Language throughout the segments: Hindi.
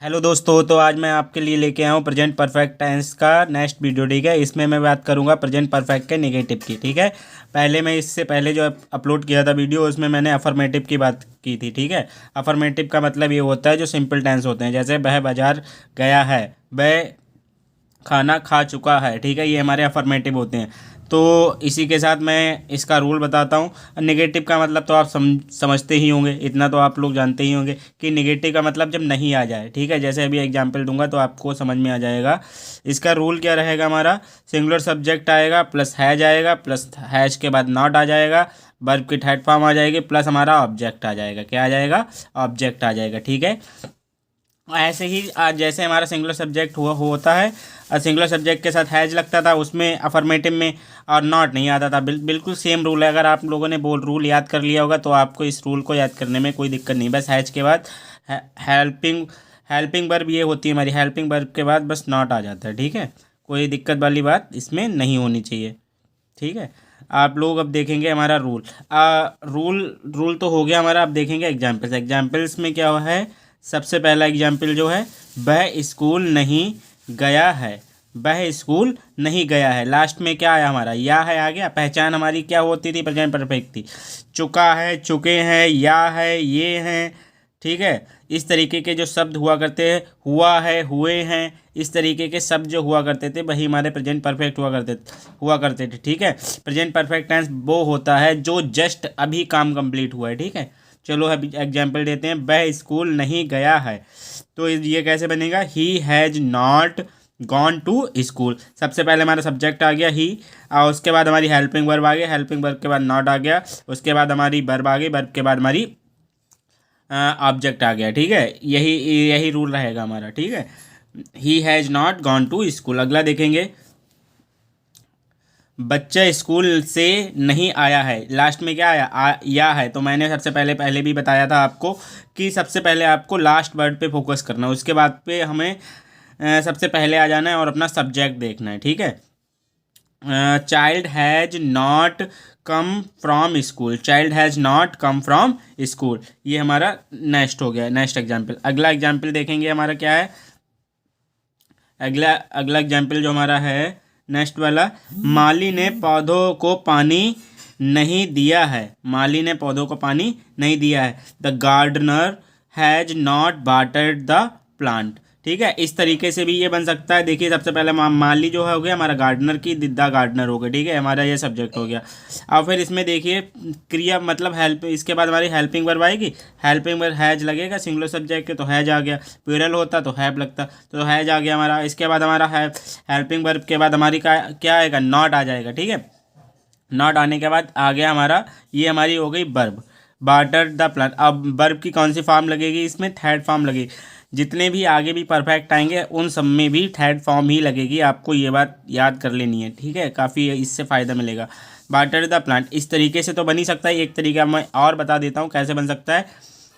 हेलो दोस्तों, तो आज मैं आपके लिए लेके आया हूँ प्रेजेंट परफेक्ट टेंस का नेक्स्ट वीडियो। ठीक है, इसमें मैं बात करूँगा प्रेजेंट परफेक्ट के नेगेटिव की। ठीक है, पहले मैं इससे पहले जो अपलोड किया था वीडियो, उसमें मैंने अफर्मेटिव की बात की थी। ठीक है, अफर्मेटिव का मतलब ये होता है जो सिंपल टेंस होते हैं, जैसे वह बाजार गया है, वह खाना खा चुका है। ठीक है, ये हमारे अफर्मेटिव होते हैं। तो इसी के साथ मैं इसका रूल बताता हूँ। नेगेटिव का मतलब तो आप समझते ही होंगे, इतना तो आप लोग जानते ही होंगे कि नेगेटिव का मतलब जब नहीं आ जाए। ठीक है, जैसे अभी एग्जांपल दूंगा तो आपको समझ में आ जाएगा। इसका रूल क्या रहेगा हमारा, सिंगुलर सब्जेक्ट आएगा प्लस हैज आएगा, प्लस हैज के बाद नॉट आ जाएगा, वर्ब की थर्ड फॉर्म आ जाएगी, प्लस हमारा ऑब्जेक्ट आ जाएगा। क्या आ जाएगा, ऑब्जेक्ट आ जाएगा। ठीक है, ऐसे ही आज जैसे हमारा सिंगुलर सब्जेक्ट होता है, सिंगुलर सब्जेक्ट के साथ हैज लगता था उसमें अफर्मेटिव में, और नॉट नहीं आता था। बिल्कुल सेम रूल है। अगर आप लोगों ने रूल याद कर लिया होगा तो आपको इस रूल को याद करने में कोई दिक्कत नहीं। बस हैज के बाद हेल्पिंग हेल्पिंग वर्ब ये होती है हमारी, हेल्पिंग वर्ब के बाद बस नॉट आ जाता है। ठीक है, कोई दिक्कत वाली बात इसमें नहीं होनी चाहिए। ठीक है, आप लोग अब देखेंगे हमारा रूल। रूल तो हो गया हमारा। अब देखेंगे एग्जाम्पल्स। एग्जाम्पल्स में क्या हुआ है, सबसे पहला एग्जाम्पल जो है, वह स्कूल नहीं गया है। वह स्कूल नहीं गया है, लास्ट में क्या आया हमारा, या है आ गया। पहचान हमारी क्या होती थी, प्रेजेंट परफेक्ट थी। चुका है, चुके हैं, या है, ये हैं। ठीक है, इस तरीके के जो शब्द हुआ करते हैं, हुआ है, हुए हैं, इस तरीके के शब्द जो हुआ करते थे वही हमारे प्रेजेंट परफेक्ट हुआ करते थे। ठीक है, प्रेजेंट परफेक्ट टेंस वो होता है जो जस्ट अभी काम कंप्लीट हुआ है। ठीक है, चलो अभी एग्जाम्पल देते हैं। वह स्कूल नहीं गया है, तो ये कैसे बनेगा, he has not gone to school. सबसे पहले हमारा सब्जेक्ट आ गया ही, और उसके बाद हमारी हेल्पिंग वर्ब आ गया, हेल्पिंग वर्ब के बाद नॉट आ गया, उसके बाद हमारी वर्ब आ गई, वर्ब के बाद हमारी ऑब्जेक्ट आ गया। ठीक है, यही यही रूल रहेगा हमारा। ठीक है, he has not gone to school. अगला देखेंगे, बच्चा स्कूल से नहीं आया है, लास्ट में क्या आया, या है। तो मैंने सबसे पहले भी बताया था आपको कि सबसे पहले आपको लास्ट वर्ड पे फोकस करना है, उसके बाद पे हमें सबसे पहले आ जाना है और अपना सब्जेक्ट देखना है। ठीक है, child has not come from school, child has not come from school, ये हमारा नेक्स्ट हो गया, नेक्स्ट एग्जाम्पल। अगला एग्जाम्पल देखेंगे हमारा क्या है, अगला अगला एग्जाम्पल जो हमारा है नेक्स्ट वाला, माली ने पौधों को पानी नहीं दिया है। माली ने पौधों को पानी नहीं दिया है। The gardener has not watered the plant. ठीक है, इस तरीके से भी ये बन सकता है। देखिए, सबसे पहले माली जो है हो गया हमारा गार्डनर की, द गार्डनर हो गया। ठीक है, हमारा ये सब्जेक्ट हो गया। और फिर इसमें देखिए क्रिया मतलब हेल्प, इसके बाद हमारी हेल्पिंग वर्ब आएगी। हेल्पिंग वर्ब हैज लगेगा, सिंगुलर सब्जेक्ट के तो हैज आ गया, प्लूरल होता तो हैव लगता, तो हैज आ गया हमारा। इसके बाद हमारा हेल्पिंग वर्ब के बाद हमारी क्या आएगा, नॉट आ जाएगा। ठीक है, नॉट आने के बाद आ गया हमारा, ये हमारी हो गई वर्ब, वाटर द प्लांट। अब वर्ब की कौन सी फॉर्म लगेगी, इसमें थर्ड फॉर्म लगेगी। जितने भी आगे भी परफेक्ट आएंगे उन सब में भी थर्ड फॉर्म ही लगेगी, आपको ये बात याद कर लेनी है। ठीक है, काफ़ी इससे फ़ायदा मिलेगा। वाटर द प्लांट इस तरीके से तो बन ही सकता है। एक तरीका मैं और बता देता हूँ कैसे बन सकता है,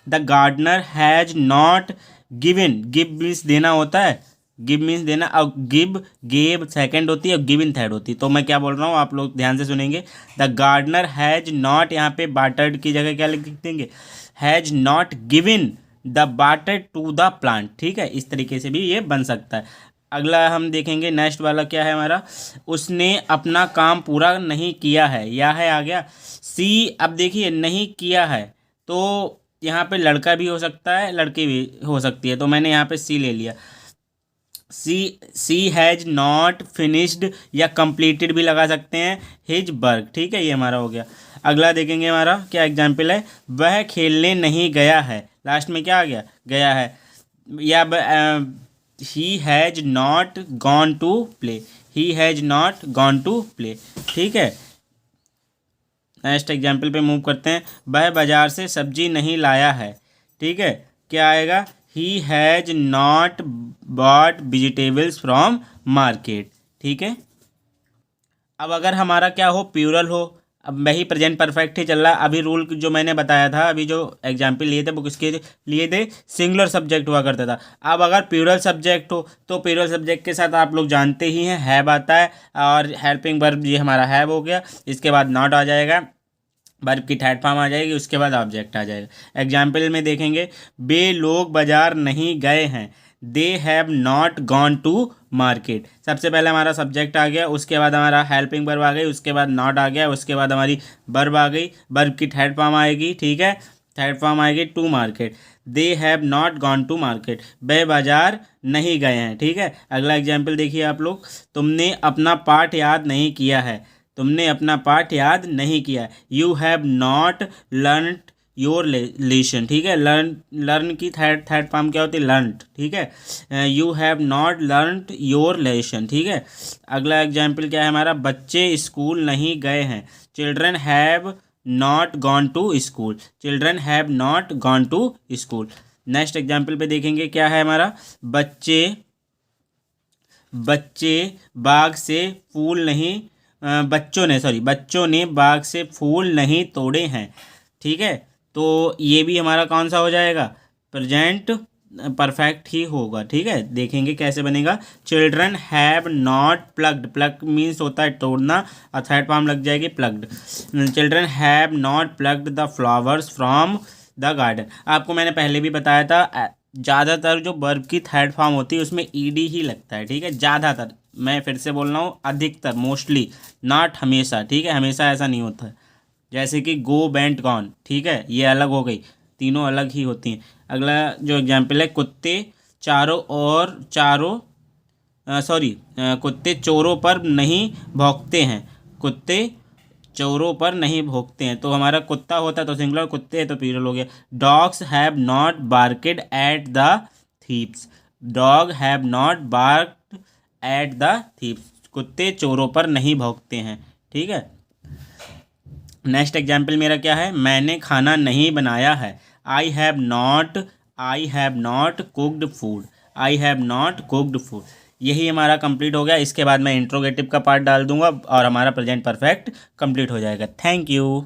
the gardener has not given, give means देना होता है, गिव मीन्स देना, और गिव गेव सेकंड होती है और गिवन थर्ड होती है। तो मैं क्या बोल रहा हूँ, आप लोग ध्यान से सुनेंगे। द गार्डनर हैज नॉट, यहाँ पे वाटर्ड की जगह क्या लिख देंगे, has not given the water to the plant. ठीक है, इस तरीके से भी ये बन सकता है। अगला हम देखेंगे, नेक्स्ट वाला क्या है हमारा, उसने अपना काम पूरा नहीं किया है, या है आ गया। सी, अब देखिए नहीं किया है, तो यहाँ पे लड़का भी हो सकता है, लड़की भी हो सकती है, तो मैंने यहाँ पे सी ले लिया। सी हैज़ नॉट फिनिश्ड या कंप्लीटेड भी लगा सकते हैं, हिज वर्क। ठीक है, ये हमारा हो गया। अगला देखेंगे हमारा क्या एग्जाम्पल है, वह खेलने नहीं गया है, लास्ट में क्या आ गया, गया है। या he has not gone to play, he has not gone to play. ठीक है, नेक्स्ट एग्जाम्पल पे मूव करते हैं, वह बाजार से सब्जी नहीं लाया है। ठीक है, क्या आएगा, ही has not bought vegetables from market. ठीक है, अब अगर हमारा क्या हो, प्यूरल हो, अब वही प्रेजेंट परफेक्ट ही चल रहा है। अभी रूल जो मैंने बताया था, अभी जो एग्जाम्पल लिए थे वो किसके लिए थे, सिंगुलर सब्जेक्ट हुआ करता था। अब अगर प्यूरल सब्जेक्ट हो तो प्यूरल सब्जेक्ट के साथ आप लोग जानते ही हैं हैव आता है, और हेल्पिंग वर्ब ये हमारा हैव हो गया, इसके बाद नॉट आ जाएगा, वर्ब की थर्ड फॉर्म आ जाएगी, उसके बाद ऑब्जेक्ट आ जाएगा। एग्जाम्पल में देखेंगे, वे लोग बाजार नहीं गए हैं, they have not gone to market. सबसे पहले हमारा सब्जेक्ट आ गया, उसके बाद हमारा हेल्पिंग वर्ब आ गई, उसके बाद नॉट आ गया, उसके बाद हमारी वर्ब आ गई, वर्ब की थर्ड फॉर्म आएगी, ठीक है, थर्ड फॉर्म आएगी to market. They have not gone to market, वे बाजार नहीं गए हैं, ठीक है। अगला एग्जाम्पल देखिए आप लोग, तुमने अपना पाठ याद नहीं किया है, तुमने अपना पाठ याद नहीं किया है। You have not learn your lesson, ठीक है, लर्न की थर्ड फॉर्म क्या होती है, लर्नड, ठीक है। You have not learn your lesson, ठीक है। अगला एग्जाम्पल क्या है हमारा, बच्चे स्कूल नहीं गए हैं। Children have not gone to school, children have not gone to school. Next example पे देखेंगे क्या है हमारा, बच्चे बाग से फूल नहीं बच्चों ने बाग से फूल नहीं तोड़े हैं, ठीक है। तो ये भी हमारा कौन सा हो जाएगा, प्रेजेंट परफेक्ट ही होगा, ठीक है। देखेंगे कैसे बनेगा, children have not plugged, plug means होता है तोड़ना, और थर्ड फॉर्म लग जाएगी plugged. Children have not plugged the flowers from the garden. आपको मैंने पहले भी बताया था, ज़्यादातर जो वर्ब की थर्ड फॉर्म होती है उसमें ईडी ही लगता है, ठीक है, ज़्यादातर, मैं फिर से बोल रहा हूँ, अधिकतर, मोस्टली, नॉट हमेशा, ठीक है, हमेशा ऐसा नहीं होता है। जैसे कि गो वेंट गॉन, ठीक है, ये अलग हो गई, तीनों अलग ही होती हैं। अगला जो एग्जाम्पल है, कुत्ते चोरों पर नहीं भौंकते हैं, कुत्ते चोरों पर नहीं भौंकते हैं। तो हमारा कुत्ता होता है तो सिंगुलर, कुत्ते है तो प्लूरल हो गया। Dogs have not barked at the thieves, dog have not barked at the thieves, कुत्ते चोरों पर नहीं भौंकते हैं, ठीक है। नेक्स्ट एग्जाम्पल मेरा क्या है, मैंने खाना नहीं बनाया है। I have not cooked food, I have not cooked food. यही हमारा कंप्लीट हो गया। इसके बाद मैं इंट्रोगेटिव का पार्ट डाल दूंगा और हमारा प्रेजेंट परफेक्ट कंप्लीट हो जाएगा। Thank you.